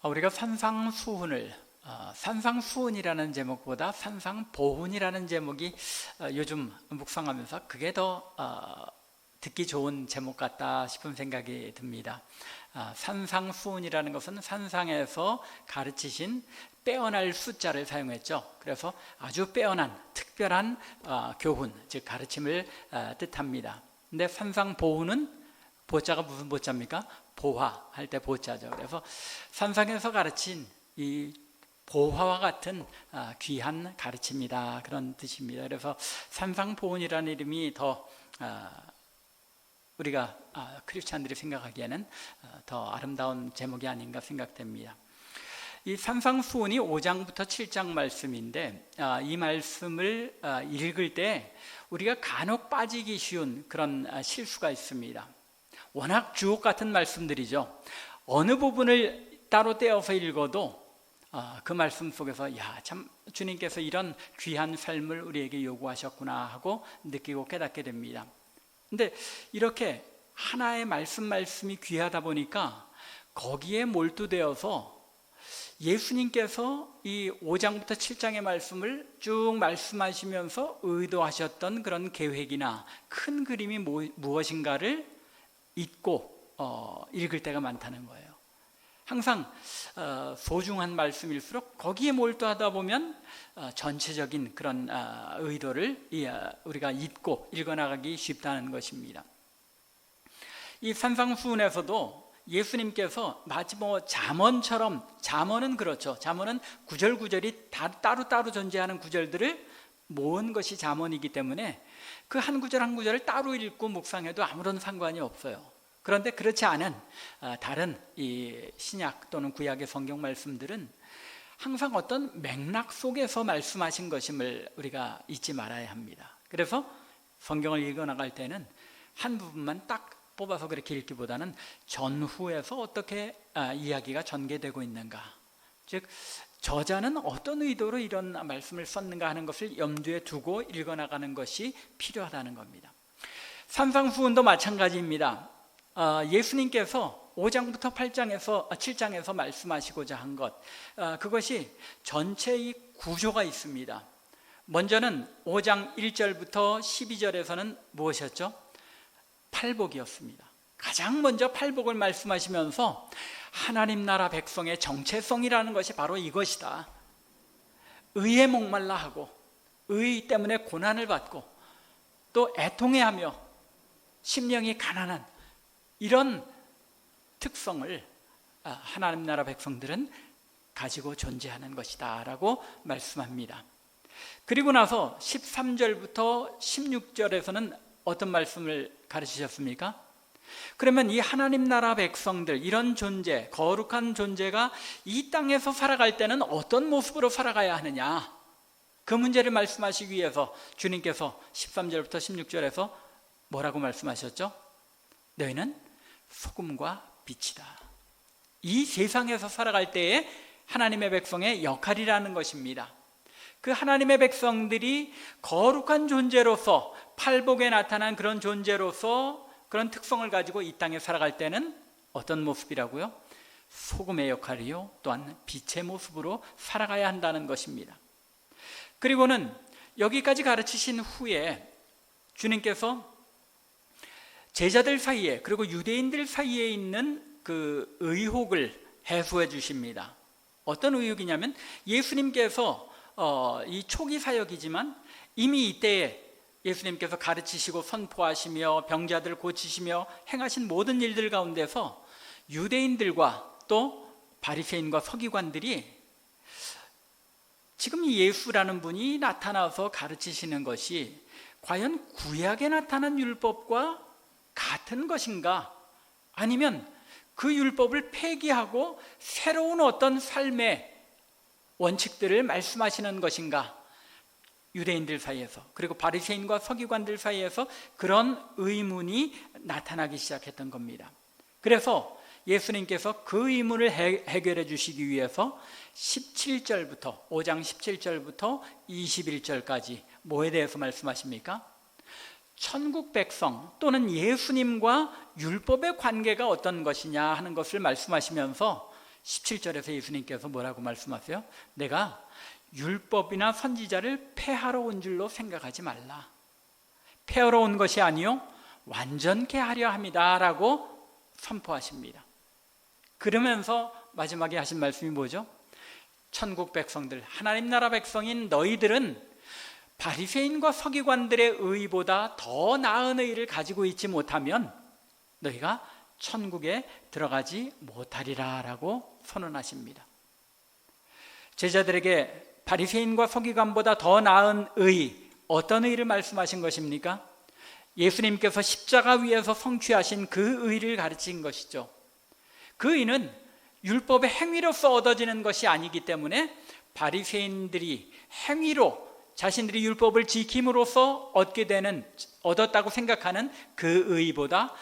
우리가 산상수훈을 산상수훈이라는 제목보다 산상보훈이라는 제목이 요즘 묵상하면서 그게 더 듣기 좋은 제목 같다 싶은 생각이 듭니다. 산상수훈이라는 것은 산상에서 가르치신 빼어날 숫자를 사용했죠. 그래서 아주 빼어난 특별한 교훈, 즉 가르침을 뜻합니다. 근데 산상보훈은 보자가 무슨 보자입니까? 보화할 때 보자죠. 그래서 산상에서 가르친 이 보화와 같은 귀한 가르침이다, 그런 뜻입니다. 그래서 산상보훈이라는 이름이 더 우리가 크리스찬들이 생각하기에는 더 아름다운 제목이 아닌가 생각됩니다. 이 산상수훈이 5장부터 7장 말씀인데 이 말씀을 읽을 때 우리가 간혹 빠지기 쉬운 그런 실수가 있습니다. 워낙 주옥 같은 말씀들이죠. 어느 부분을 따로 떼어서 읽어도 그 말씀 속에서 참 주님께서 이런 귀한 삶을 우리에게 요구하셨구나 하고 느끼고 깨닫게 됩니다. 근데 이렇게 하나의 말씀이 귀하다 보니까 거기에 몰두되어서 예수님께서 이 5장부터 7장의 말씀을 쭉 말씀하시면서 의도하셨던 그런 계획이나 큰 그림이 무엇인가를 잊고 읽을 때가 많다는 거예요. 항상 소중한 말씀일수록 거기에 몰두하다 보면 전체적인 그런 의도를 우리가 잊고 읽어나가기 쉽다는 것입니다. 이 산상수훈에서도 예수님께서 마치 잠언처럼, 잠언은 그렇죠. 잠언은 구절구절이 따로따로 존재하는 구절들을 모은 것이 잠언이기 때문에 그 한 구절 한 구절을 따로 읽고 묵상해도 아무런 상관이 없어요. 그런데 그렇지 않은 다른 이 신약 또는 구약의 성경 말씀들은 항상 어떤 맥락 속에서 말씀하신 것임을 우리가 잊지 말아야 합니다. 그래서 성경을 읽어나갈 때는 한 부분만 딱 뽑아서 그렇게 읽기보다는 전후에서 어떻게 이야기가 전개되고 있는가, 즉 저자는 어떤 의도로 이런 말씀을 썼는가 하는 것을 염두에 두고 읽어나가는 것이 필요하다는 겁니다. 산상수훈도 마찬가지입니다. 예수님께서 5장부터 7장에서 말씀하시고자 한 것, 그것이 전체의 구조가 있습니다. 먼저는 5장 1절부터 12절에서는 무엇이었죠? 팔복이었습니다. 가장 먼저 팔복을 말씀하시면서 하나님 나라 백성의 정체성이라는 것이 바로 이것이다. 의에 목말라 하고 의 때문에 고난을 받고 또 애통해하며 심령이 가난한 이런 특성을 하나님 나라 백성들은 가지고 존재하는 것이다 라고 말씀합니다. 그리고 나서 13절부터 16절에서는 어떤 말씀을 가르치셨습니까? 그러면 이 하나님 나라 백성들, 이런 존재, 거룩한 존재가 이 땅에서 살아갈 때는 어떤 모습으로 살아가야 하느냐, 그 문제를 말씀하시기 위해서 주님께서 13절부터 16절에서 뭐라고 말씀하셨죠? 너희는 소금과 빛이다. 이 세상에서 살아갈 때에 하나님의 백성의 역할이라는 것입니다. 그 하나님의 백성들이 거룩한 존재로서, 팔복에 나타난 그런 존재로서 그런 특성을 가지고 이 땅에 살아갈 때는 어떤 모습이라고요? 소금의 역할이요, 또한 빛의 모습으로 살아가야 한다는 것입니다. 그리고는 여기까지 가르치신 후에 주님께서 제자들 사이에, 그리고 유대인들 사이에 있는 그 의혹을 해소해 주십니다. 어떤 의혹이냐면 예수님께서 이 초기 사역이지만 이미 이때에 예수님께서 가르치시고 선포하시며 병자들을 고치시며 행하신 모든 일들 가운데서 유대인들과 또 바리새인과 서기관들이 지금 이 예수라는 분이 나타나서 가르치시는 것이 과연 구약에 나타난 율법과 같은 것인가, 아니면 그 율법을 폐기하고 새로운 어떤 삶의 원칙들을 말씀하시는 것인가, 유대인들 사이에서 그리고 바리새인과 서기관들 사이에서 그런 의문이 나타나기 시작했던 겁니다. 그래서 예수님께서 그 의문을 해결해 주시기 위해서 17절부터 5장 17절부터 21절까지 뭐에 대해서 말씀하십니까? 천국 백성 또는 예수님과 율법의 관계가 어떤 것이냐 하는 것을 말씀하시면서 17절에서 예수님께서 뭐라고 말씀하세요? 내가 율법이나 선지자를 폐하러 온 줄로 생각하지 말라. 폐하러 온 것이 아니요 완전케 하려 함이다 라고 선포하십니다. 그러면서 마지막에 하신 말씀이 뭐죠? 천국 백성들, 하나님 나라 백성인 너희들은 바리새인과 서기관들의 의보다 더 나은 의를 가지고 있지 못하면 너희가 천국에 들어가지 못하리라 라고 선언하십니다. 제자들에게 바리새인과 서기관보다 더 나은 의, 어떤 의를 말씀하신 것입니까? 예수님께서 십자가 위에서 성취하신 그 의를 가르친 것이죠. 그 의는 율법의 행위로서 얻어지는 것이 아니기 때문에 바리새인들이 행위로 자신들이 율법을 지킴으로써 얻었다고 생각하는 그 의보다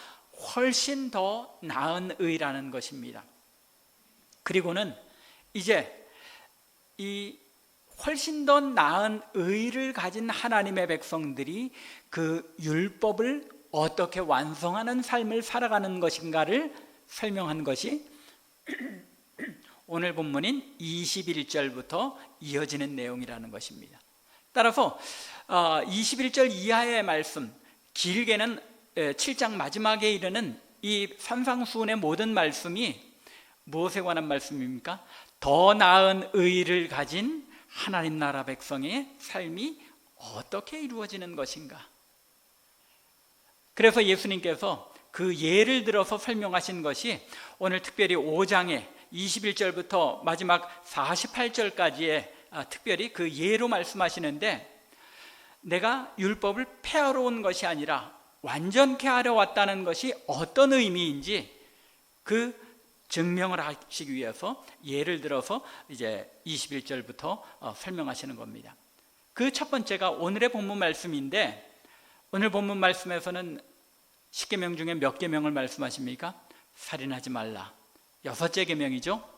훨씬 더 나은 의라는 것입니다. 그리고는 이제 이 훨씬 더 나은 의를 가진 하나님의 백성들이 그 율법을 어떻게 완성하는 삶을 살아가는 것인가를 설명한 것이 오늘 본문인 21절부터 이어지는 내용이라는 것입니다. 따라서 21절 이하의 말씀, 길게는 7장 마지막에 이르는 이 산상수훈의 모든 말씀이 무엇에 관한 말씀입니까? 더 나은 의를 가진 하나님 나라 백성의 삶이 어떻게 이루어지는 것인가? 그래서 예수님께서 그 예를 들어서 설명하신 것이 오늘 특별히 5장의 21절부터 마지막 48절까지의 특별히 그 예로 말씀하시는데, 내가 율법을 폐하러 온 것이 아니라 완전케 하려 왔다는 것이 어떤 의미인지 그 증명을 하시기 위해서 예를 들어서 이제 21절부터 설명하시는 겁니다. 그 첫 번째가 오늘의 본문 말씀인데, 오늘 본문 말씀에서는 10계명 중에 몇 계명을 말씀하십니까? 살인하지 말라, 6째 계명이죠.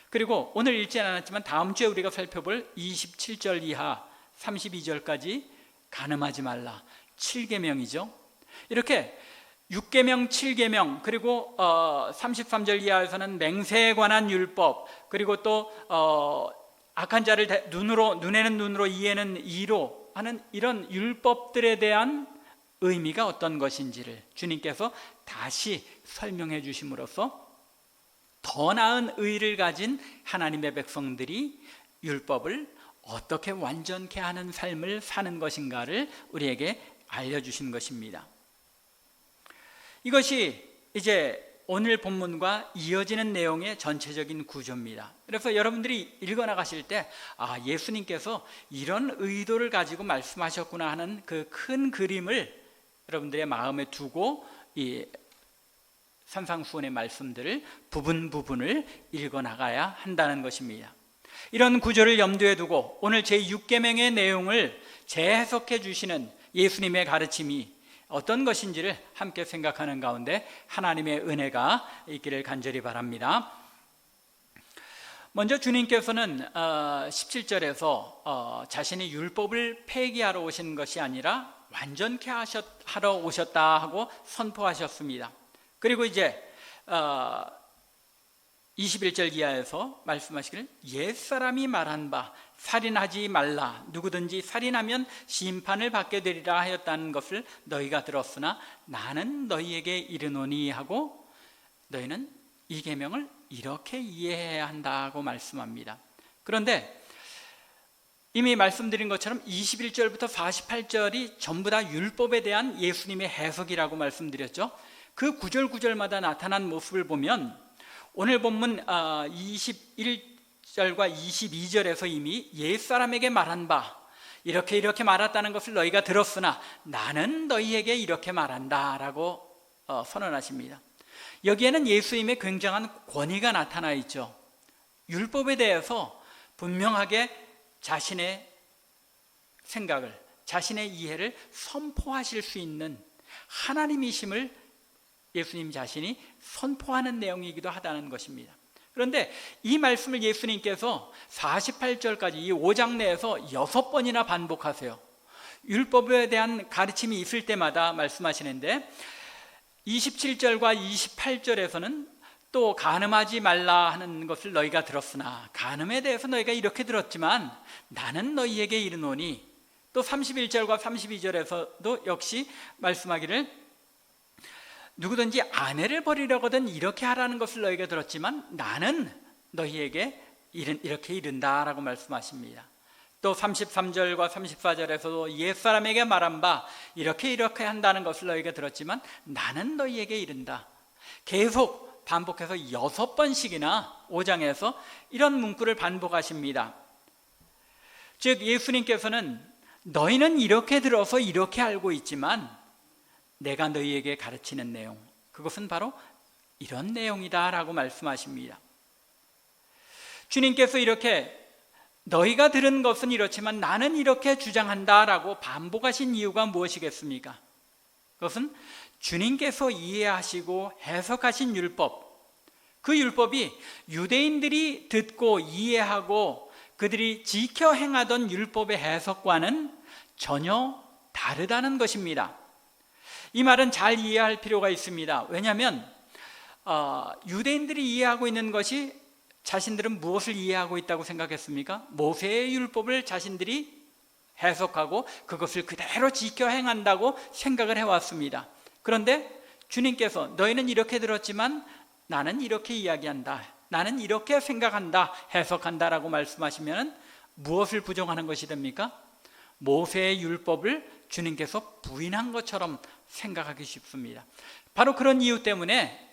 그리고 오늘 읽지는 않았지만 다음 주에 우리가 살펴볼 27절 이하 32절까지 간음하지 말라, 7계명이죠. 이렇게 6계명, 7계명, 그리고 33절 이하에서는 맹세에 관한 율법, 그리고 또 악한 자를 눈에는 눈으로 이에는 이로 하는 이런 율법들에 대한 의미가 어떤 것인지를 주님께서 다시 설명해 주심으로써 더 나은 의를 가진 하나님의 백성들이 율법을 어떻게 완전케 하는 삶을 사는 것인가를 우리에게 알려주신 것입니다. 이것이 이제 오늘 본문과 이어지는 내용의 전체적인 구조입니다. 그래서 여러분들이 읽어나가실 때 예수님께서 이런 의도를 가지고 말씀하셨구나 하는 그 큰 그림을 여러분들의 마음에 두고 이 산상수훈의 말씀들을 부분을 읽어나가야 한다는 것입니다. 이런 구조를 염두에 두고 오늘 제6계명의 내용을 재해석해 주시는 예수님의 가르침이 어떤 것인지를 함께 생각하는 가운데 하나님의 은혜가 있기를 간절히 바랍니다. 먼저 주님께서는 17절에서 자신이 율법을 폐기하러 오신 것이 아니라 완전케 하러 오셨다 하고 선포하셨습니다. 그리고 이제 21절 이하에서 말씀하시기를 옛사람이 말한 바 살인하지 말라, 누구든지 살인하면 심판을 받게 되리라 하였다는 것을 너희가 들었으나 나는 너희에게 이르노니 하고 너희는 이 계명을 이렇게 이해해야 한다고 말씀합니다. 그런데 이미 말씀드린 것처럼 21절부터 48절이 전부 다 율법에 대한 예수님의 해석이라고 말씀드렸죠. 그 구절마다 나타난 모습을 보면 오늘 본문 21절과 22절에서 이미 옛사람에게 말한 바 이렇게 말했다는 것을 너희가 들었으나 나는 너희에게 이렇게 말한다 라고 선언하십니다. 여기에는 예수님의 굉장한 권위가 나타나 있죠. 율법에 대해서 분명하게 자신의 생각을, 자신의 이해를 선포하실 수 있는 하나님이심을 예수님 자신이 선포하는 내용이기도 하다는 것입니다. 그런데 이 말씀을 예수님께서 48절까지 이 5장 내에서 6번이나 반복하세요. 율법에 대한 가르침이 있을 때마다 말씀하시는데 27절과 28절에서는 또 간음하지 말라 하는 것을 너희가 들었으나 간음에 대해서 너희가 이렇게 들었지만 나는 너희에게 이르노니, 또 31절과 32절에서도 역시 말씀하기를 누구든지 아내를 버리려거든 이렇게 하라는 것을 너희가 들었지만 나는 너희에게 이렇게 이른다 라고 말씀하십니다. 또 33절과 34절에서도 옛사람에게 말한 바 이렇게 한다는 것을 너희가 들었지만 나는 너희에게 이른다. 계속 반복해서 6번씩이나 5장에서 이런 문구를 반복하십니다. 즉 예수님께서는 너희는 이렇게 들어서 이렇게 알고 있지만 내가 너희에게 가르치는 내용, 그것은 바로 이런 내용이다 라고 말씀하십니다. 주님께서 이렇게 너희가 들은 것은 이렇지만 나는 이렇게 주장한다 라고 반복하신 이유가 무엇이겠습니까? 그것은 주님께서 이해하시고 해석하신 율법, 그 율법이 유대인들이 듣고 이해하고 그들이 지켜 행하던 율법의 해석과는 전혀 다르다는 것입니다. 이 말은 잘 이해할 필요가 있습니다. 왜냐하면 유대인들이 이해하고 있는 것이, 자신들은 무엇을 이해하고 있다고 생각했습니까? 모세의 율법을 자신들이 해석하고 그것을 그대로 지켜 행한다고 생각을 해왔습니다. 그런데 주님께서 너희는 이렇게 들었지만 나는 이렇게 이야기한다, 나는 이렇게 생각한다, 해석한다라고 말씀하시면 무엇을 부정하는 것이 됩니까? 모세의 율법을 주님께서 부인한 것처럼 생각하기 쉽습니다. 바로 그런 이유 때문에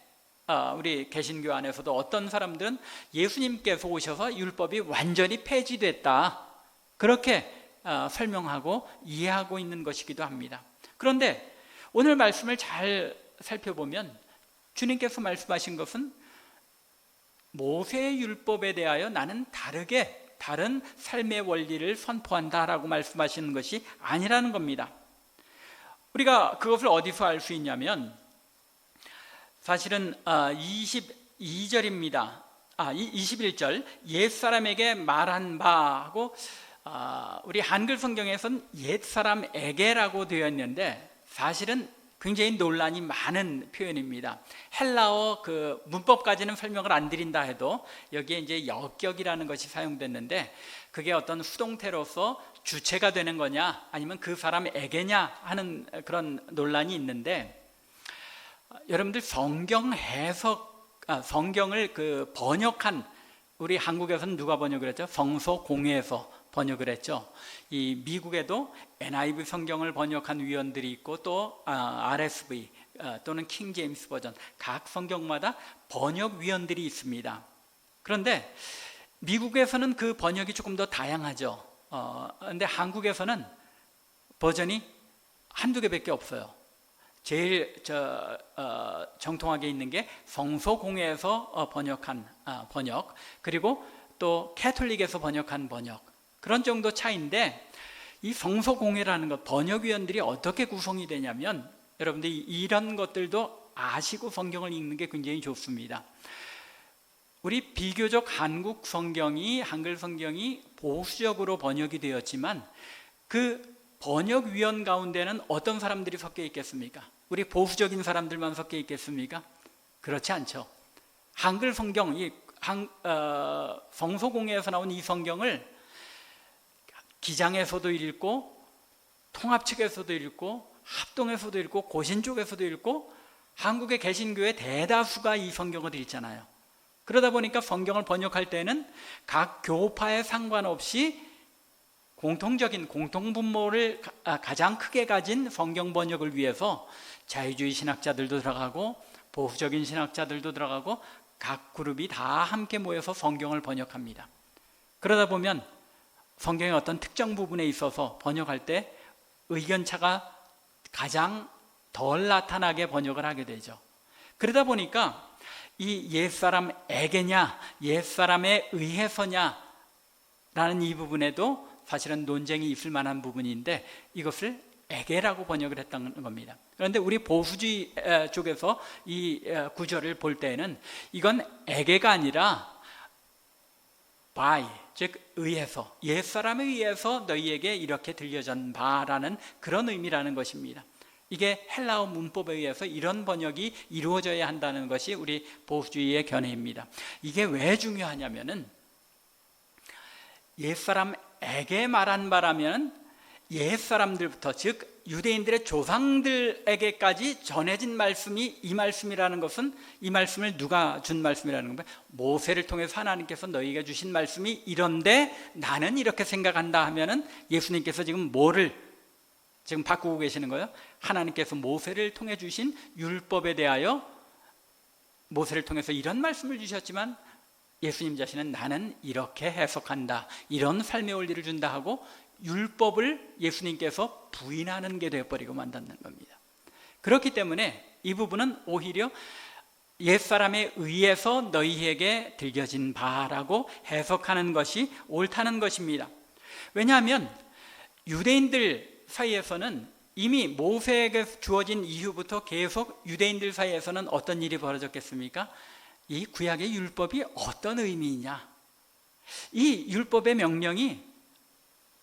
우리 개신교 안에서도 어떤 사람들은 예수님께서 오셔서 율법이 완전히 폐지됐다, 그렇게 설명하고 이해하고 있는 것이기도 합니다. 그런데 오늘 말씀을 잘 살펴보면 주님께서 말씀하신 것은 모세의 율법에 대하여 나는 다른 삶의 원리를 선포한다라고 말씀하시는 것이 아니라는 겁니다. 우리가 그것을 어디서 알 수 있냐면 사실은 22절입니다. 21절 옛사람에게 말한 바 하고 우리 한글 성경에서는 옛사람에게라고 되어 있는데 사실은 굉장히 논란이 많은 표현입니다. 헬라어 그 문법까지는 설명을 안 드린다 해도 여기에 이제 역격이라는 것이 사용됐는데 그게 어떤 수동태로서 주체가 되는 거냐 아니면 그 사람에게냐 하는 그런 논란이 있는데, 여러분들 성경 해석, 성경을 그 번역한, 우리 한국에서는 누가 번역을 했죠? 성서공회에서 번역을 했죠. 이 미국에도 NIV 성경을 번역한 위원들이 있고 또 RSV 또는 킹 제임스 버전, 각 성경마다 번역 위원들이 있습니다. 그런데 미국에서는 그 번역이 조금 더 다양하죠. 그런데 한국에서는 버전이 한두 개밖에 없어요. 제일 정통하게 있는 게 성서공회에서 번역한 번역, 그리고 또 캐톨릭에서 번역한 번역, 그런 정도 차이인데, 이 성서공회라는 것, 번역위원들이 어떻게 구성이 되냐면 여러분들이 이런 것들도 아시고 성경을 읽는 게 굉장히 좋습니다. 우리 비교적 한국 성경이, 한글 성경이 보수적으로 번역이 되었지만 그 번역위원 가운데는 어떤 사람들이 섞여 있겠습니까? 우리 보수적인 사람들만 섞여 있겠습니까? 그렇지 않죠. 한글 성경, 성서공회에서 나온 이 성경을 기장에서도 읽고 통합 측에서도 읽고 합동에서도 읽고 고신 쪽에서도 읽고 한국의 개신교의 대다수가 이 성경을 읽잖아요. 그러다 보니까 성경을 번역할 때는 각 교파에 상관없이 공통적인 공통분모를 가장 크게 가진 성경 번역을 위해서 자유주의 신학자들도 들어가고 보수적인 신학자들도 들어가고 각 그룹이 다 함께 모여서 성경을 번역합니다. 그러다 보면 성경의 어떤 특정 부분에 있어서 번역할 때 의견차가 가장 덜 나타나게 번역을 하게 되죠. 그러다 보니까 이 옛사람에게냐 옛사람에 의해서냐 라는 이 부분에도 사실은 논쟁이 있을 만한 부분인데 이것을 에게라고 번역을 했다는 겁니다. 그런데 우리 보수주의 쪽에서 이 구절을 볼 때는 이건 에게가 아니라 by, 즉 의해서, 옛사람에 의해서 너희에게 이렇게 들려진 바라는 그런 의미라는 것입니다. 이게 헬라어 문법에 의해서 이런 번역이 이루어져야 한다는 것이 우리 보수주의의 견해입니다. 이게 왜 중요하냐면은 옛사람에게 말한 바라면 옛사람들부터, 즉 유대인들의 조상들에게까지 전해진 말씀이 이 말씀이라는 것은, 이 말씀을 누가 준 말씀이라는 겁니다. 모세를 통해서 하나님께서 너희에게 주신 말씀이 이런데 나는 이렇게 생각한다 하면은 예수님께서 지금 뭐를 지금 바꾸고 계시는 거예요? 하나님께서 모세를 통해 주신 율법에 대하여 모세를 통해서 이런 말씀을 주셨지만 예수님 자신은 나는 이렇게 해석한다, 이런 삶의 원리를 준다 하고 율법을 예수님께서 부인하는 게 되어버리고 만다는 겁니다. 그렇기 때문에 이 부분은 오히려 옛사람에 의해서 너희에게 들려진 바라고 해석하는 것이 옳다는 것입니다. 왜냐하면 유대인들 사이에서는 이미 모세에게 주어진 이후부터 계속 유대인들 사이에서는 어떤 일이 벌어졌겠습니까? 이 구약의 율법이 어떤 의미이냐, 이 율법의 명령이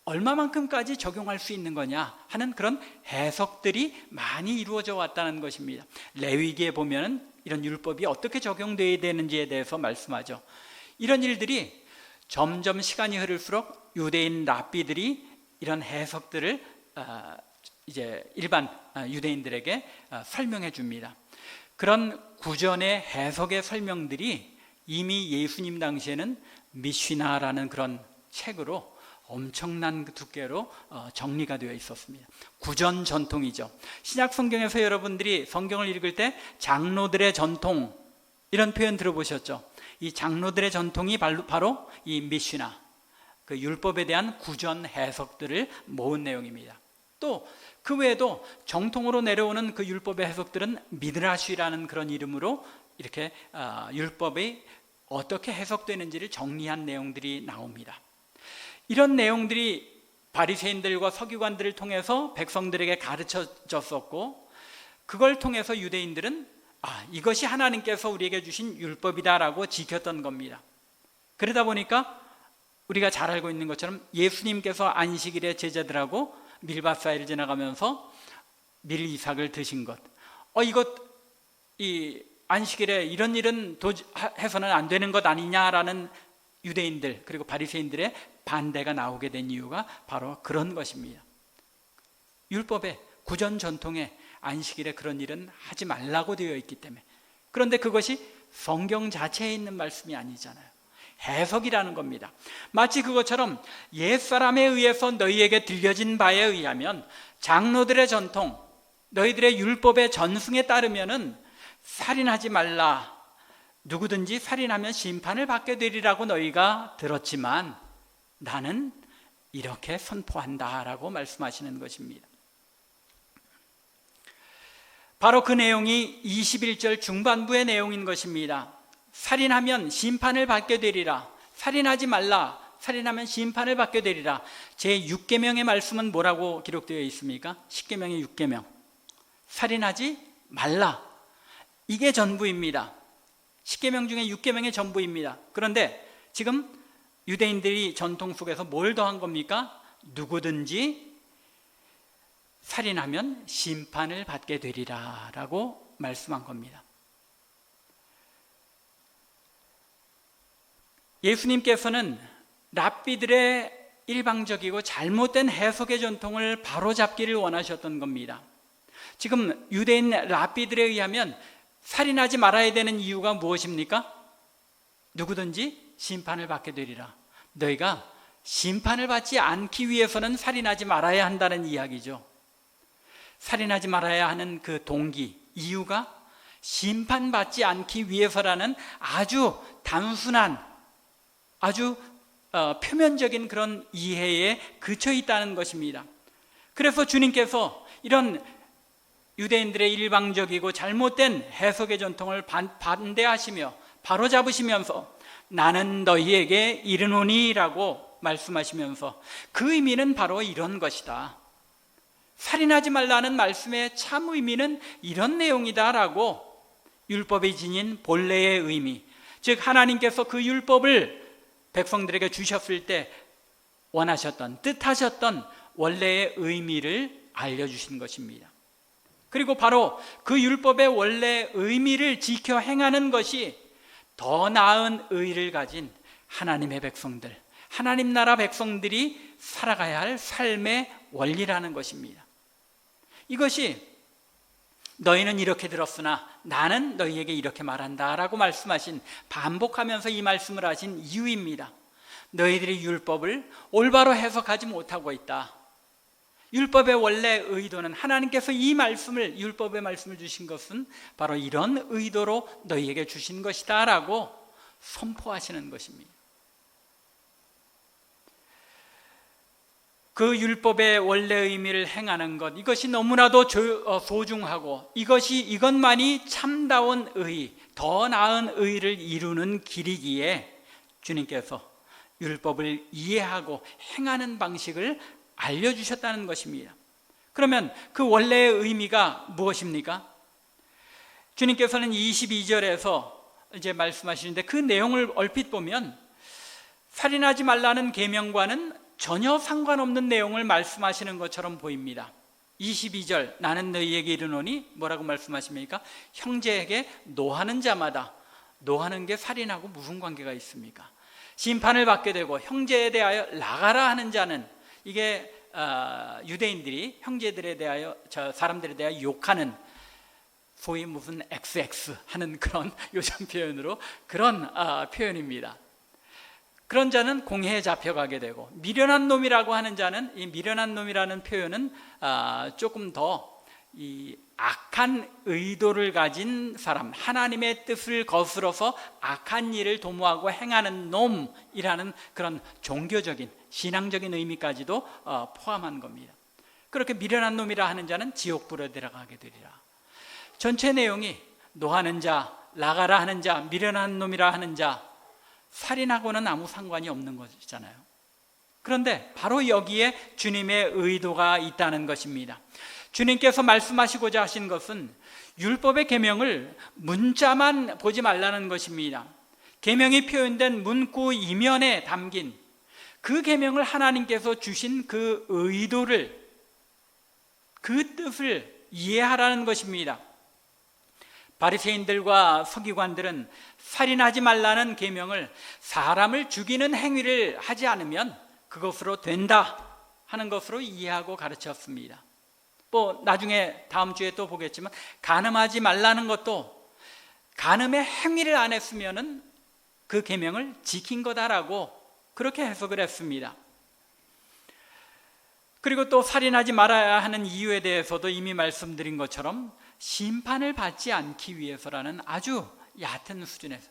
얼마만큼까지 적용할 수 있는 거냐 하는 그런 해석들이 많이 이루어져 왔다는 것입니다. 레위기에 보면 이런 율법이 어떻게 적용되어야 되는지에 대해서 말씀하죠. 이런 일들이 점점 시간이 흐를수록 유대인 랍비들이 이런 해석들을 이제 일반 유대인들에게 설명해 줍니다. 그런 구전의 해석의 설명들이 이미 예수님 당시에는 미시나라는 그런 책으로 엄청난 두께로 정리가 되어 있었습니다. 구전 전통이죠. 신약 성경에서 여러분들이 성경을 읽을 때 장로들의 전통, 이런 표현 들어보셨죠? 이 장로들의 전통이 바로 이 미시나, 그 율법에 대한 구전 해석들을 모은 내용입니다. 또 그 외에도 정통으로 내려오는 그 율법의 해석들은 미드라시라는 그런 이름으로 이렇게 율법이 어떻게 해석되는지를 정리한 내용들이 나옵니다. 이런 내용들이 바리새인들과 서기관들을 통해서 백성들에게 가르쳐졌었고, 그걸 통해서 유대인들은 이것이 하나님께서 우리에게 주신 율법이다라고 지켰던 겁니다. 그러다 보니까 우리가 잘 알고 있는 것처럼 예수님께서 안식일에 제자들하고 밀밭사이를 지나가면서 밀이삭을 드신 것, 이 안식일에 이런 일은 해서는 안 되는 것 아니냐라는 유대인들 그리고 바리새인들의 반대가 나오게 된 이유가 바로 그런 것입니다. 율법에, 구전 전통에 안식일에 그런 일은 하지 말라고 되어 있기 때문에. 그런데 그것이 성경 자체에 있는 말씀이 아니잖아요. 해석이라는 겁니다. 마치 그것처럼 옛사람에 의해서 너희에게 들려진 바에 의하면, 장로들의 전통, 너희들의 율법의 전승에 따르면은 살인하지 말라, 누구든지 살인하면 심판을 받게 되리라고 너희가 들었지만 나는 이렇게 선포한다라고 말씀하시는 것입니다. 바로 그 내용이 21절 중반부의 내용인 것입니다. 살인하면 심판을 받게 되리라, 살인하지 말라, 살인하면 심판을 받게 되리라. 제6계명의 말씀은 뭐라고 기록되어 있습니까? 10계명의 6계명, 살인하지 말라, 이게 전부입니다. 10계명 중에 6계명의 전부입니다. 그런데 지금 유대인들이 전통 속에서 뭘 더한 겁니까? 누구든지 살인하면 심판을 받게 되리라 라고 말씀한 겁니다. 예수님께서는 랍비들의 일방적이고 잘못된 해석의 전통을 바로잡기를 원하셨던 겁니다. 지금 유대인 랍비들에 의하면 살인하지 말아야 되는 이유가 무엇입니까? 누구든지 심판을 받게 되리라. 너희가 심판을 받지 않기 위해서는 살인하지 말아야 한다는 이야기죠. 살인하지 말아야 하는 그 동기, 이유가 심판받지 않기 위해서라는 아주 단순한, 아주 표면적인 그런 이해에 그쳐 있다는 것입니다. 그래서 주님께서 이런 유대인들의 일방적이고 잘못된 해석의 전통을 반대하시며 바로잡으시면서 나는 너희에게 이르노니 라고 말씀하시면서 그 의미는 바로 이런 것이다, 살인하지 말라는 말씀의 참 의미는 이런 내용이다 라고 율법이 지닌 본래의 의미, 즉 하나님께서 그 율법을 백성들에게 주셨을 때 원하셨던, 뜻하셨던 원래의 의미를 알려주신 것입니다. 그리고 바로 그 율법의 원래 의미를 지켜 행하는 것이 더 나은 의를 가진 하나님의 백성들, 하나님 나라 백성들이 살아가야 할 삶의 원리라는 것입니다. 이것이 너희는 이렇게 들었으나 나는 너희에게 이렇게 말한다 라고 말씀하신, 반복하면서 이 말씀을 하신 이유입니다. 너희들이 율법을 올바로 해석하지 못하고 있다. 율법의 원래 의도는, 하나님께서 이 말씀을, 율법의 말씀을 주신 것은 바로 이런 의도로 너희에게 주신 것이다 라고 선포하시는 것입니다. 그 율법의 원래 의미를 행하는 것, 이것이 너무나도 소중하고 이것만이 참다운 의, 더 나은 의를 이루는 길이기에 주님께서 율법을 이해하고 행하는 방식을 알려주셨다는 것입니다. 그러면 그 원래의 의미가 무엇입니까? 주님께서는 22절에서 이제 말씀하시는데, 그 내용을 얼핏 보면 살인하지 말라는 계명과는 전혀 상관없는 내용을 말씀하시는 것처럼 보입니다. 22절, 나는 너희에게 이르노니 뭐라고 말씀하십니까? 형제에게 노하는 자마다. 노하는 게 살인하고 무슨 관계가 있습니까? 심판을 받게 되고 형제에 대하여 나가라 하는 자는, 이게 유대인들이 형제들에 대하여, 사람들에 대하여 욕하는, 소위 무슨 XX 하는 그런 요즘 표현으로 그런 표현입니다. 그런 자는 공회에 잡혀가게 되고, 미련한 놈이라고 하는 자는, 이 미련한 놈이라는 표현은 조금 더 이 악한 의도를 가진 사람, 하나님의 뜻을 거스러서 악한 일을 도모하고 행하는 놈이라는 그런 종교적인, 신앙적인 의미까지도 포함한 겁니다. 그렇게 미련한 놈이라 하는 자는 지옥불에 들어가게 되리라. 전체 내용이 노하는 자, 나가라 하는 자, 미련한 놈이라 하는 자, 살인하고는 아무 상관이 없는 것이잖아요. 그런데 바로 여기에 주님의 의도가 있다는 것입니다. 주님께서 말씀하시고자 하신 것은 율법의 계명을 문자만 보지 말라는 것입니다. 계명이 표현된 문구 이면에 담긴 그 계명을, 하나님께서 주신 그 의도를, 그 뜻을 이해하라는 것입니다. 바리새인들과 서기관들은 살인하지 말라는 계명을 사람을 죽이는 행위를 하지 않으면 그것으로 된다 하는 것으로 이해하고 가르쳤습니다. 또 나중에 다음 주에 또 보겠지만, 간음하지 말라는 것도 간음의 행위를 안 했으면은 그 계명을 지킨 거다라고 그렇게 해석을 했습니다. 그리고 또 살인하지 말아야 하는 이유에 대해서도 이미 말씀드린 것처럼 심판을 받지 않기 위해서라는 아주 얕은 수준에서,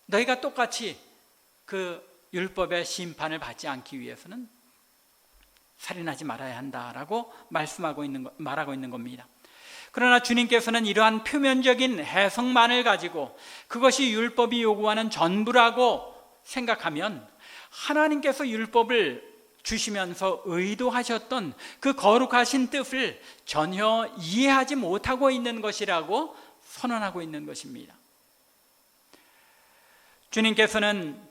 너희가 똑같이 그 율법의 심판을 받지 않기 위해서는 살인하지 말아야 한다라고 말하고 있는 겁니다. 그러나 주님께서는 이러한 표면적인 해석만을 가지고 그것이 율법이 요구하는 전부라고 생각하면, 하나님께서 율법을 주시면서 의도하셨던 그 거룩하신 뜻을 전혀 이해하지 못하고 있는 것이라고 선언하고 있는 것입니다. 주님께서는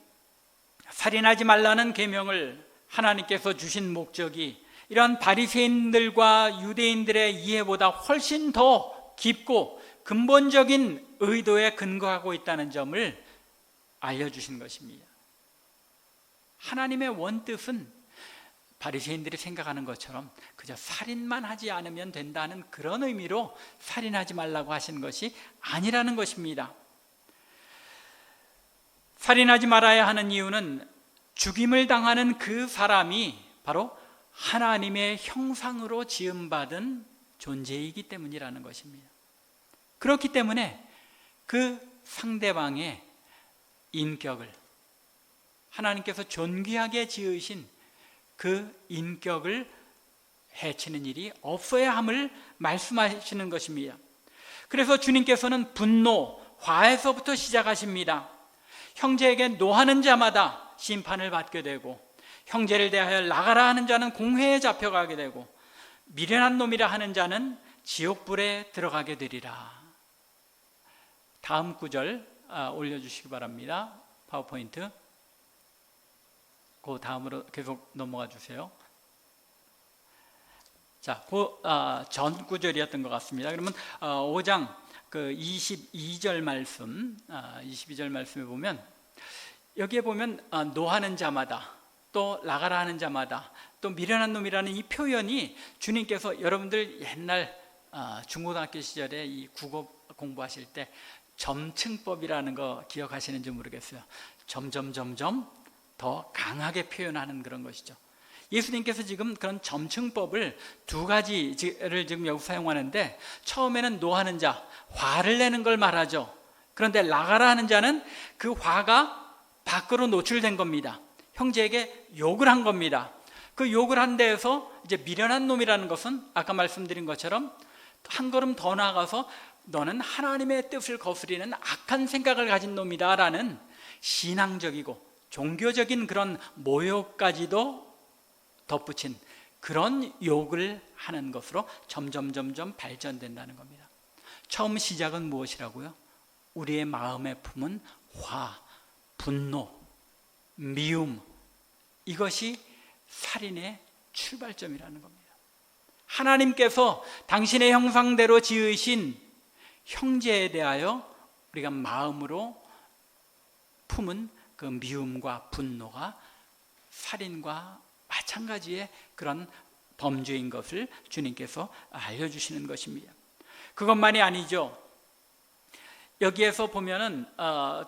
살인하지 말라는 계명을 하나님께서 주신 목적이 이런 바리새인들과 유대인들의 이해보다 훨씬 더 깊고 근본적인 의도에 근거하고 있다는 점을 알려주신 것입니다. 하나님의 원뜻은 바리새인들이 생각하는 것처럼 그저 살인만 하지 않으면 된다는 그런 의미로 살인하지 말라고 하신 것이 아니라는 것입니다. 살인하지 말아야 하는 이유는 죽임을 당하는 그 사람이 바로 하나님의 형상으로 지음받은 존재이기 때문이라는 것입니다. 그렇기 때문에 그 상대방의 인격을, 하나님께서 존귀하게 지으신 그 인격을 해치는 일이 없어야 함을 말씀하시는 것입니다. 그래서 주님께서는 분노, 화에서부터 시작하십니다. 형제에게 노하는 자마다 심판을 받게 되고, 형제를 대하여 나가라 하는 자는 공회에 잡혀가게 되고, 미련한 놈이라 하는 자는 지옥불에 들어가게 되리라. 다음 구절 올려주시기 바랍니다. 파워포인트. 그 다음으로 계속 넘어가 주세요. 자, 전 구절이었던 것 같습니다. 그러면 5장 그 22절 말씀, 22절 말씀에 보면 여기에 보면 노하는 자마다 또 나가라 하는 자마다 또 미련한 놈이라는 이 표현이 주님께서 여러분들 옛날 중고등학교 시절에 이 국어 공부하실 때 점층법이라는 거 기억하시는지 모르겠어요. 점점 더 강하게 표현하는 그런 것이죠. 예수님께서 지금 그런 점층법을 두 가지를 지금 여기 사용하는데, 처음에는 노하는 자, 화를 내는 걸 말하죠. 그런데 나가라 하는 자는 그 화가 밖으로 노출된 겁니다. 형제에게 욕을 한 겁니다. 그 욕을 한 데에서 이제 미련한 놈이라는 것은 아까 말씀드린 것처럼 한 걸음 더 나아가서 너는 하나님의 뜻을 거스리는 악한 생각을 가진 놈이다 라는 신앙적이고 종교적인 그런 모욕까지도 덧붙인 그런 욕을 하는 것으로 점점 발전된다는 겁니다. 처음 시작은 무엇이라고요? 우리의 마음에 품은 화, 분노, 미움, 이것이 살인의 출발점이라는 겁니다. 하나님께서 당신의 형상대로 지으신 형제에 대하여 우리가 마음으로 품은 그 미움과 분노가 살인과 마찬가지의 그런 범죄인 것을 주님께서 알려주시는 것입니다. 그것만이 아니죠. 여기에서 보면은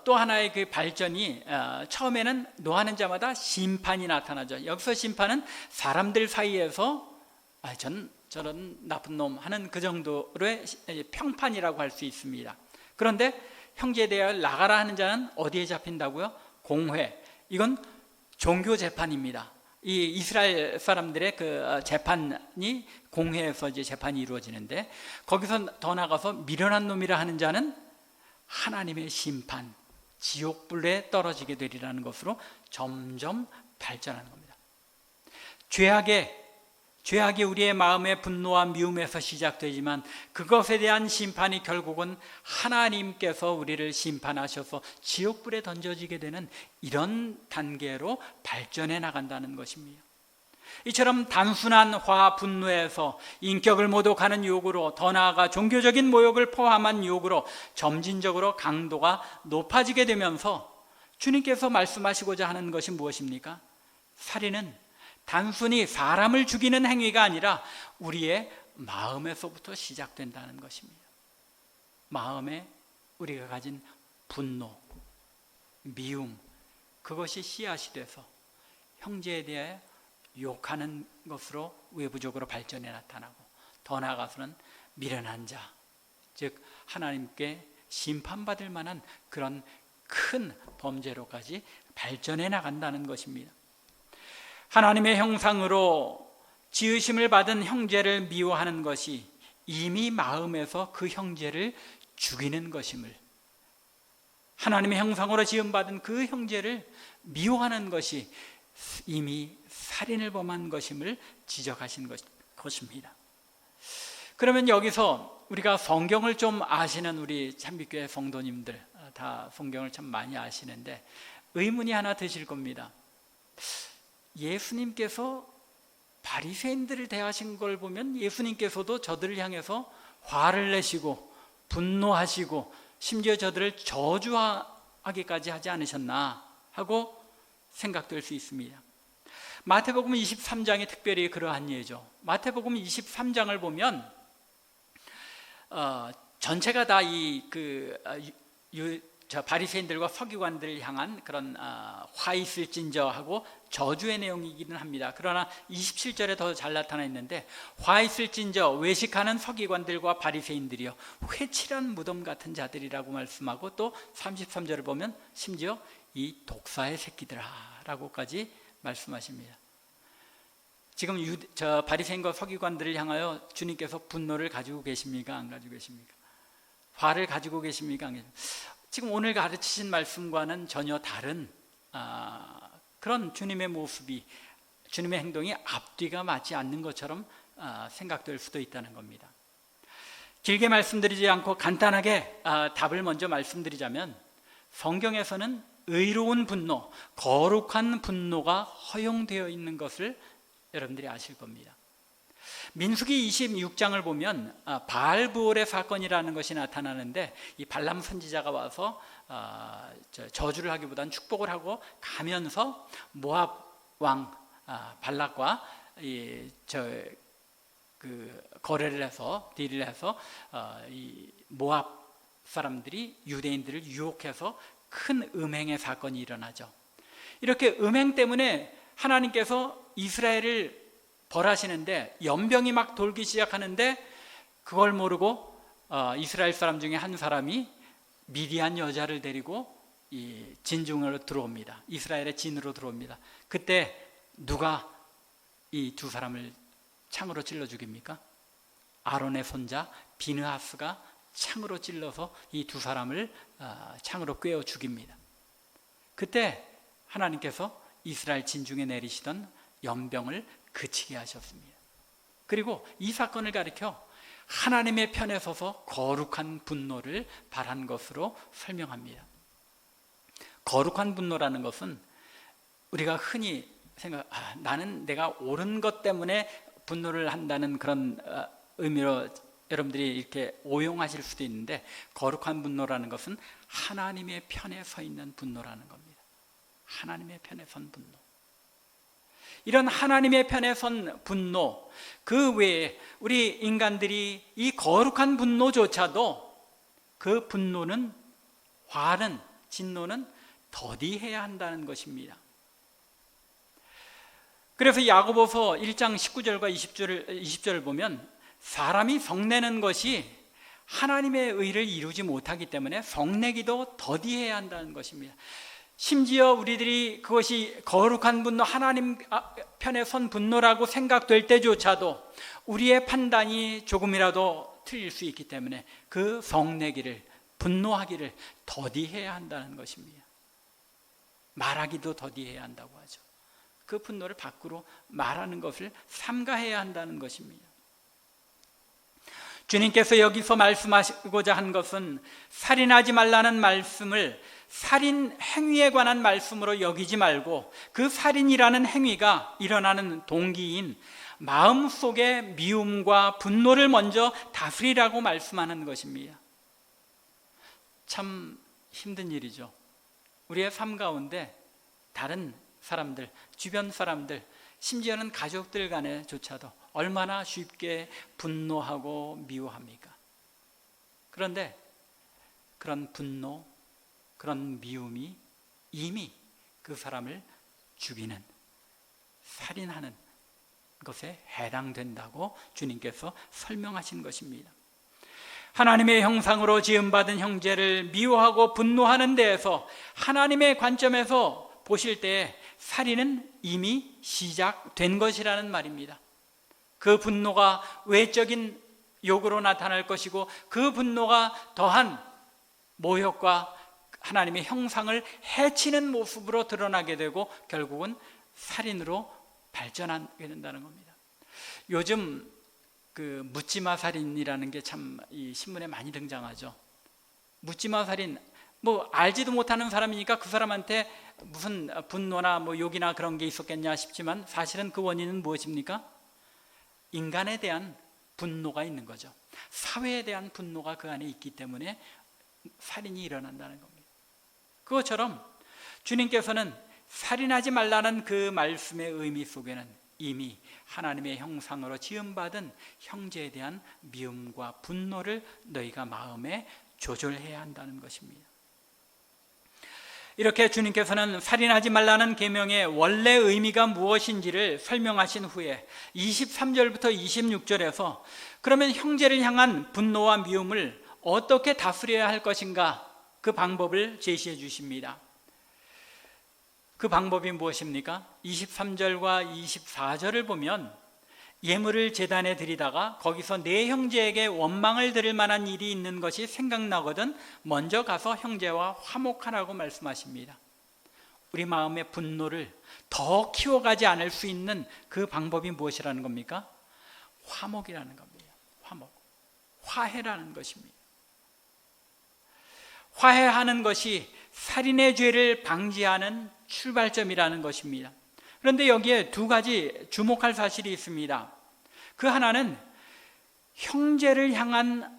또 하나의 그 발전이, 처음에는 노하는 자마다 심판이 나타나죠. 여기서 심판은 사람들 사이에서 저런 나쁜 놈 하는 그 정도의 평판이라고 할 수 있습니다. 그런데 형제에 대하여 나가라 하는 자는 어디에 잡힌다고요? 공회. 이건 종교 재판입니다. 이 이스라엘 사람들의 그 재판이 공회에서 이제 재판이 이루어지는데, 거기서 더 나가서 미련한 놈이라 하는 자는 하나님의 심판, 지옥불에 떨어지게 되리라는 것으로 점점 발전하는 겁니다. 죄악이 우리의 마음의 분노와 미움에서 시작되지만 그것에 대한 심판이 결국은 하나님께서 우리를 심판하셔서 지옥불에 던져지게 되는 이런 단계로 발전해 나간다는 것입니다. 이처럼 단순한 화, 분노에서 인격을 모독하는 욕으로, 더 나아가 종교적인 모욕을 포함한 욕으로 점진적으로 강도가 높아지게 되면서 주님께서 말씀하시고자 하는 것이 무엇입니까? 살인은 단순히 사람을 죽이는 행위가 아니라 우리의 마음에서부터 시작된다는 것입니다. 마음에 우리가 가진 분노, 미움, 그것이 씨앗이 돼서 형제에 대해 욕하는 것으로 외부적으로 발전해 나타나고, 더 나아가서는 미련한 자, 즉 하나님께 심판받을 만한 그런 큰 범죄로까지 발전해 나간다는 것입니다. 하나님의 형상으로 지으심을 받은 형제를 미워하는 것이 이미 마음에서 그 형제를 죽이는 것임을, 하나님의 형상으로 지음받은 그 형제를 미워하는 것이 이미 살인을 범한 것임을 지적하신 것입니다. 그러면 여기서 우리가 성경을 좀 아시는 우리 참빛교회 성도님들, 다 성경을 참 많이 아시는데 의문이 하나 드실 겁니다. 예수님께서 바리새인들을 대하신 걸 보면 예수님께서도 저들을 향해서 화를 내시고 분노하시고 심지어 저들을 저주하기까지 하지 않으셨나 하고 생각될 수 있습니다. 마태복음 23장이 특별히 그러한 예죠. 마태복음 23장을 보면 전체가 다 바리새인들과 서기관들을 향한 그런 화 있을진저 하고 저주의 내용이기는 합니다. 그러나 27절에 더 잘 나타나 있는데, 화 있을진저 외식하는 서기관들과 바리새인들이요 회칠한 무덤 같은 자들이라고 말씀하고, 또 33절을 보면 심지어 이 독사의 새끼들아 라고까지 말씀하십니다. 지금 바리새인과 서기관들을 향하여 주님께서 분노를 가지고 계십니까? 안 가지고 계십니까? 화를 가지고 계십니까? 안 계십니까? 지금 오늘 가르치신 말씀과는 전혀 다른 그런 주님의 모습이, 주님의 행동이 앞뒤가 맞지 않는 것처럼 생각될 수도 있다는 겁니다. 길게 말씀드리지 않고 간단하게 답을 먼저 말씀드리자면, 성경에서는 의로운 분노, 거룩한 분노가 허용되어 있는 것을 여러분들이 아실 겁니다. 민수기 26장을 보면 바알브올의 사건이라는 것이 나타나는데, 이 발람 선지자가 와서 저주를 하기보다는 축복을 하고 가면서 모압 왕 발락과 거래를 해서 딜을 해서 이 모압 사람들이 유대인들을 유혹해서 큰 음행의 사건이 일어나죠. 이렇게 음행 때문에 하나님께서 이스라엘을 벌하시는데 연병이 막 돌기 시작하는데, 그걸 모르고 이스라엘 사람 중에 한 사람이 미디안 여자를 데리고 이 진중으로 들어옵니다. 이스라엘의 진으로 들어옵니다. 그때 누가 이 두 사람을 창으로 찔러 죽입니까? 아론의 손자 비느하스가 창으로 찔러서 이 두 사람을 창으로 꿰어 죽입니다. 그때 하나님께서 이스라엘 진중에 내리시던 연병을 그치게 하셨습니다. 그리고 이 사건을 가리켜 하나님의 편에 서서 거룩한 분노를 발한 것으로 설명합니다. 거룩한 분노라는 것은 우리가 흔히 나는 내가 옳은 것 때문에 분노를 한다는 그런 의미로 여러분들이 이렇게 오용하실 수도 있는데, 거룩한 분노라는 것은 하나님의 편에 서 있는 분노라는 겁니다. 하나님의 편에 선 분노. 이런 하나님의 편에 선 분노, 그 외에 우리 인간들이 이 거룩한 분노조차도 그 분노는, 화는, 진노는 더디해야 한다는 것입니다. 그래서 야고보서 1장 19절과 20절을 보면 사람이 성내는 것이 하나님의 의를 이루지 못하기 때문에 성내기도 더디해야 한다는 것입니다. 심지어 우리들이 그것이 거룩한 분노, 하나님 편에 선 분노라고 생각될 때조차도 우리의 판단이 조금이라도 틀릴 수 있기 때문에 그 성내기를, 분노하기를 더디해야 한다는 것입니다. 말하기도 더디해야 한다고 하죠. 그 분노를 밖으로 말하는 것을 삼가해야 한다는 것입니다. 주님께서 여기서 말씀하시고자 한 것은 살인하지 말라는 말씀을 살인 행위에 관한 말씀으로 여기지 말고, 그 살인이라는 행위가 일어나는 동기인 마음속의 미움과 분노를 먼저 다스리라고 말씀하는 것입니다. 참 힘든 일이죠. 우리의 삶 가운데 다른 사람들, 주변 사람들, 심지어는 가족들 간에조차도 얼마나 쉽게 분노하고 미워합니까? 그런데 그런 분노, 그런 미움이 이미 그 사람을 죽이는, 살인하는 것에 해당된다고 주님께서 설명하신 것입니다. 하나님의 형상으로 지음받은 형제를 미워하고 분노하는 데에서 하나님의 관점에서 보실 때 살인은 이미 시작된 것이라는 말입니다. 그 분노가 외적인 욕으로 나타날 것이고, 그 분노가 더한 모욕과 하나님의 형상을 해치는 모습으로 드러나게 되고 결국은 살인으로 발전하게 된다는 겁니다. 요즘 그 묻지마 살인이라는 게 참 이 신문에 많이 등장하죠. 묻지마 살인, 뭐 알지도 못하는 사람이니까 그 사람한테 무슨 분노나 뭐 욕이나 그런 게 있었겠냐 싶지만, 사실은 그 원인은 무엇입니까? 인간에 대한 분노가 있는 거죠. 사회에 대한 분노가 그 안에 있기 때문에 살인이 일어난다는 겁니다. 그것처럼 주님께서는 살인하지 말라는 그 말씀의 의미 속에는 이미 하나님의 형상으로 지음받은 형제에 대한 미움과 분노를 너희가 마음에 조절해야 한다는 것입니다. 이렇게 주님께서는 살인하지 말라는 계명의 원래 의미가 무엇인지를 설명하신 후에 23절부터 26절에서 그러면 형제를 향한 분노와 미움을 어떻게 다스려야 할 것인가, 그 방법을 제시해 주십니다. 그 방법이 무엇입니까? 23절과 24절을 보면 예물을 제단에 드리다가 거기서 내 형제에게 원망을 들을 만한 일이 있는 것이 생각나거든 먼저 가서 형제와 화목하라고 말씀하십니다. 우리 마음의 분노를 더 키워가지 않을 수 있는 그 방법이 무엇이라는 겁니까? 화목이라는 겁니다. 화목, 화해라는 것입니다. 화해하는 것이 살인의 죄를 방지하는 출발점이라는 것입니다. 그런데 여기에 두 가지 주목할 사실이 있습니다. 그 하나는 형제를 향한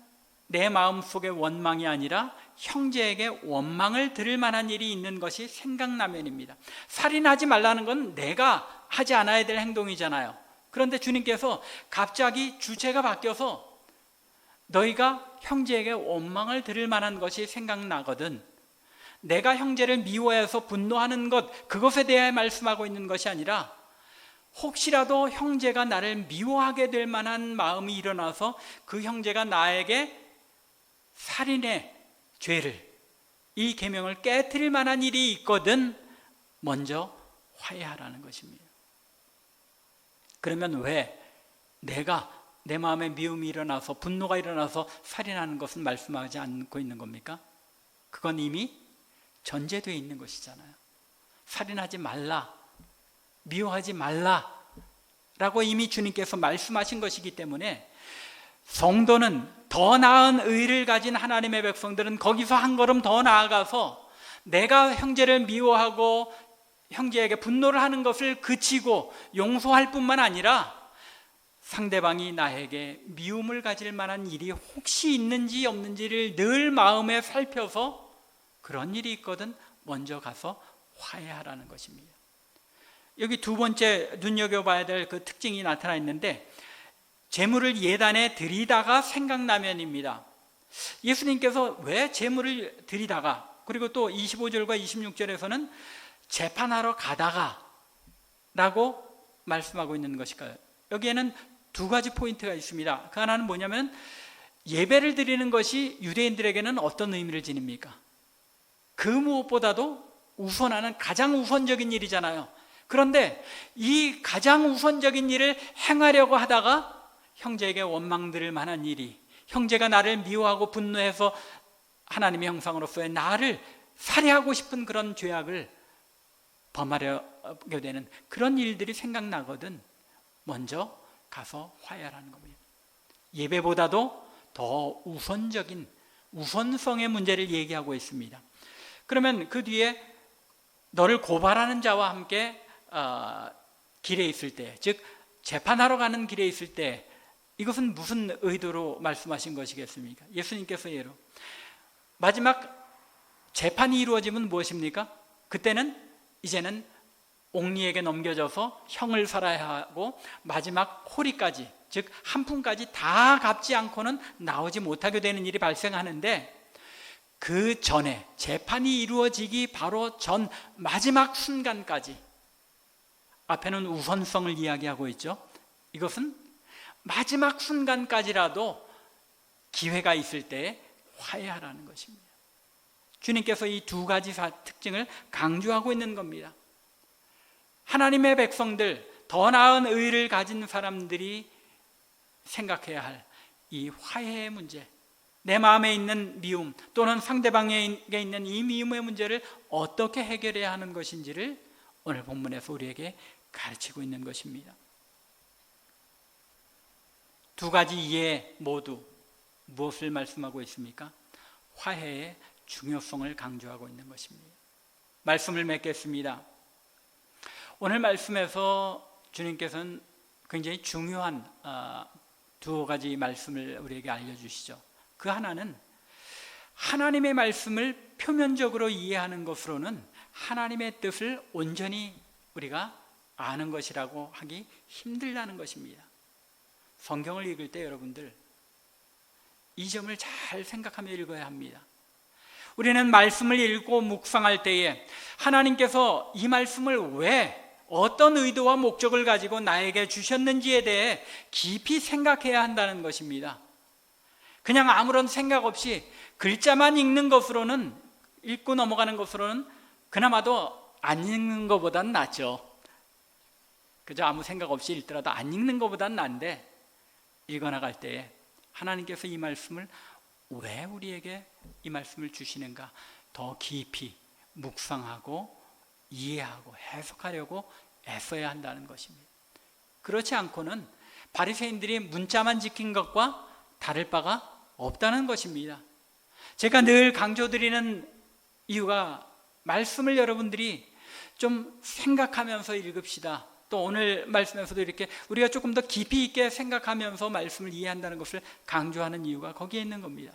내 마음속의 원망이 아니라 형제에게 원망을 들을 만한 일이 있는 것이 생각나면입니다. 살인하지 말라는 건 내가 하지 않아야 될 행동이잖아요. 그런데 주님께서 갑자기 주체가 바뀌어서 너희가 형제에게 원망을 들을 만한 것이 생각나거든, 내가 형제를 미워해서 분노하는 것, 그것에 대해 말씀하고 있는 것이 아니라 혹시라도 형제가 나를 미워하게 될 만한 마음이 일어나서 그 형제가 나에게 살인의 죄를, 이 계명을 깨트릴 만한 일이 있거든 먼저 화해하라는 것입니다. 그러면 왜 내가 내 마음에 미움이 일어나서 분노가 일어나서 살인하는 것은 말씀하지 않고 있는 겁니까? 그건 이미 전제되어 있는 것이잖아요. 살인하지 말라, 미워하지 말라 라고 이미 주님께서 말씀하신 것이기 때문에 성도는, 더 나은 의를 가진 하나님의 백성들은 거기서 한 걸음 더 나아가서 내가 형제를 미워하고 형제에게 분노를 하는 것을 그치고 용서할 뿐만 아니라 상대방이 나에게 미움을 가질 만한 일이 혹시 있는지 없는지를 늘 마음에 살펴서 그런 일이 있거든 먼저 가서 화해하라는 것입니다. 여기 두 번째 눈여겨봐야 될 그 특징이 나타나 있는데, 제물을 예단에 드리다가 생각나면입니다. 예수님께서 왜 제물을 드리다가, 그리고 또 25절과 26절에서는 재판하러 가다가 라고 말씀하고 있는 것일까요? 여기에는 두 가지 포인트가 있습니다. 그 하나는 뭐냐면, 예배를 드리는 것이 유대인들에게는 어떤 의미를 지닙니까? 그 무엇보다도 우선하는 가장 우선적인 일이잖아요. 그런데 이 가장 우선적인 일을 행하려고 하다가 형제에게 원망 들을 만한 일이, 형제가 나를 미워하고 분노해서 하나님의 형상으로서의 나를 살해하고 싶은 그런 죄악을 범하려게 되는 그런 일들이 생각나거든 먼저 가서 화해하라는 겁니다. 예배보다도 더 우선적인 우선성의 문제를 얘기하고 있습니다. 그러면 그 뒤에 너를 고발하는 자와 함께 길에 있을 때, 즉 재판하러 가는 길에 있을 때, 이것은 무슨 의도로 말씀하신 것이겠습니까? 예수님께서 예로 마지막 재판이 이루어지면 무엇입니까? 그때는 이제는 옥리에게 넘겨져서 형을 살아야 하고 마지막 호리까지, 즉 한 푼까지 다 갚지 않고는 나오지 못하게 되는 일이 발생하는데, 그 전에 재판이 이루어지기 바로 전 마지막 순간까지, 앞에는 우선성을 이야기하고 있죠. 이것은 마지막 순간까지라도 기회가 있을 때 화해하라는 것입니다. 주님께서 이 두 가지 특징을 강조하고 있는 겁니다. 하나님의 백성들, 더 나은 의를 가진 사람들이 생각해야 할 이 화해의 문제, 내 마음에 있는 미움 또는 상대방에게 있는 이 미움의 문제를 어떻게 해결해야 하는 것인지를 오늘 본문에서 우리에게 가르치고 있는 것입니다. 두 가지 예 모두 무엇을 말씀하고 있습니까? 화해의 중요성을 강조하고 있는 것입니다. 말씀을 맺겠습니다. 오늘 말씀에서 주님께서는 굉장히 중요한 두 가지 말씀을 우리에게 알려주시죠. 그 하나는 하나님의 말씀을 표면적으로 이해하는 것으로는 하나님의 뜻을 온전히 우리가 아는 것이라고 하기 힘들다는 것입니다. 성경을 읽을 때 여러분들 이 점을 잘 생각하며 읽어야 합니다. 우리는 말씀을 읽고 묵상할 때에 하나님께서 이 말씀을 왜, 어떤 의도와 목적을 가지고 나에게 주셨는지에 대해 깊이 생각해야 한다는 것입니다. 그냥 아무런 생각 없이 글자만 읽는 것으로는, 읽고 넘어가는 것으로는 그나마도 안 읽는 것보단 낫죠. 그저 아무 생각 없이 읽더라도 안 읽는 것보단 난데, 읽어나갈 때에 하나님께서 이 말씀을 왜 우리에게 이 말씀을 주시는가 더 깊이 묵상하고 이해하고 해석하려고 애써야 한다는 것입니다. 그렇지 않고는 바리새인들이 문자만 지킨 것과 다를 바가 없다는 것입니다. 제가 늘 강조드리는 이유가, 말씀을 여러분들이 좀 생각하면서 읽읍시다, 또 오늘 말씀에서도 이렇게 우리가 조금 더 깊이 있게 생각하면서 말씀을 이해한다는 것을 강조하는 이유가 거기에 있는 겁니다.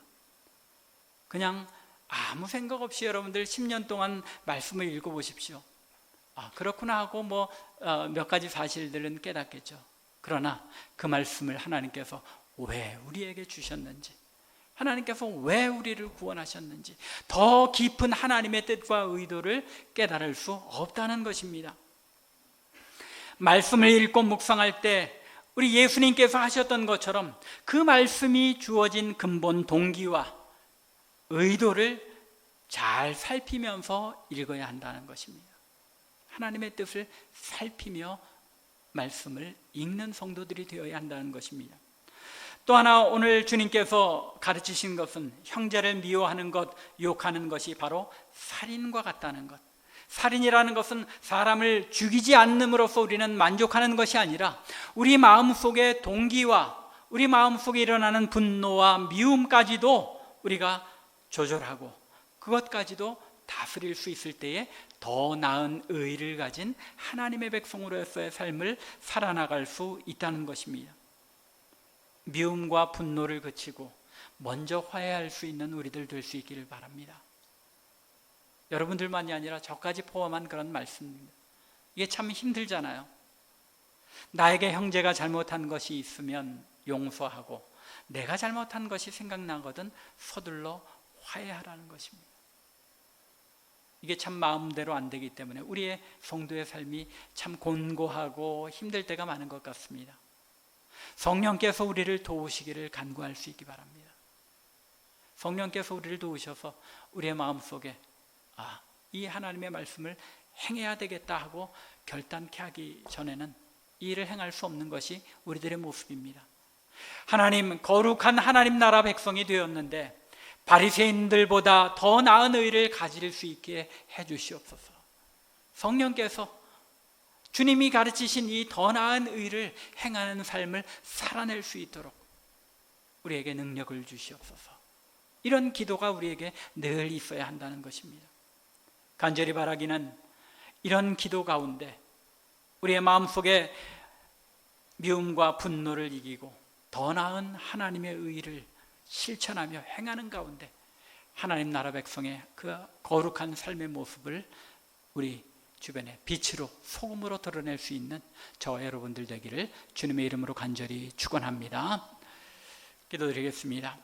그냥 아무 생각 없이 여러분들 10년 동안 말씀을 읽어보십시오. 그렇구나 하고 몇 가지 사실들은 깨닫겠죠. 그러나 그 말씀을 하나님께서 왜 우리에게 주셨는지, 하나님께서 왜 우리를 구원하셨는지 더 깊은 하나님의 뜻과 의도를 깨달을 수 없다는 것입니다. 말씀을 읽고 묵상할 때 우리 예수님께서 하셨던 것처럼 그 말씀이 주어진 근본 동기와 의도를 잘 살피면서 읽어야 한다는 것입니다. 하나님의 뜻을 살피며 말씀을 읽는 성도들이 되어야 한다는 것입니다. 또 하나 오늘 주님께서 가르치신 것은 형제를 미워하는 것, 욕하는 것이 바로 살인과 같다는 것. 살인이라는 것은 사람을 죽이지 않음으로써 우리는 만족하는 것이 아니라 우리 마음속의 동기와 우리 마음속에 일어나는 분노와 미움까지도 우리가 조절하고 그것까지도 다스릴 수 있을 때에 더 나은 의를 가진 하나님의 백성으로서의 삶을 살아나갈 수 있다는 것입니다. 미움과 분노를 그치고 먼저 화해할 수 있는 우리들 될 수 있기를 바랍니다. 여러분들만이 아니라 저까지 포함한 그런 말씀입니다. 이게 참 힘들잖아요. 나에게 형제가 잘못한 것이 있으면 용서하고 내가 잘못한 것이 생각나거든 서둘러 화해하라는 것입니다. 이게 참 마음대로 안 되기 때문에 우리의 성도의 삶이 참 곤고하고 힘들 때가 많은 것 같습니다. 성령께서 우리를 도우시기를 간구할 수 있기 바랍니다. 성령께서 우리를 도우셔서 우리의 마음속에 이 하나님의 말씀을 행해야 되겠다 하고 결단케 하기 전에는 이 일을 행할 수 없는 것이 우리들의 모습입니다. 하나님, 거룩한 하나님 나라 백성이 되었는데 바리새인들보다 더 나은 의를 가질 수 있게 해주시옵소서. 성령께서 주님이 가르치신 이 더 나은 의를 행하는 삶을 살아낼 수 있도록 우리에게 능력을 주시옵소서. 이런 기도가 우리에게 늘 있어야 한다는 것입니다. 간절히 바라기는 이런 기도 가운데 우리의 마음속에 미움과 분노를 이기고 더 나은 하나님의 의를 실천하며 행하는 가운데 하나님 나라 백성의 그 거룩한 삶의 모습을 우리 주변에 빛으로 소금으로 드러낼 수 있는 저와 여러분들 되기를 주님의 이름으로 간절히 축원합니다. 기도드리겠습니다.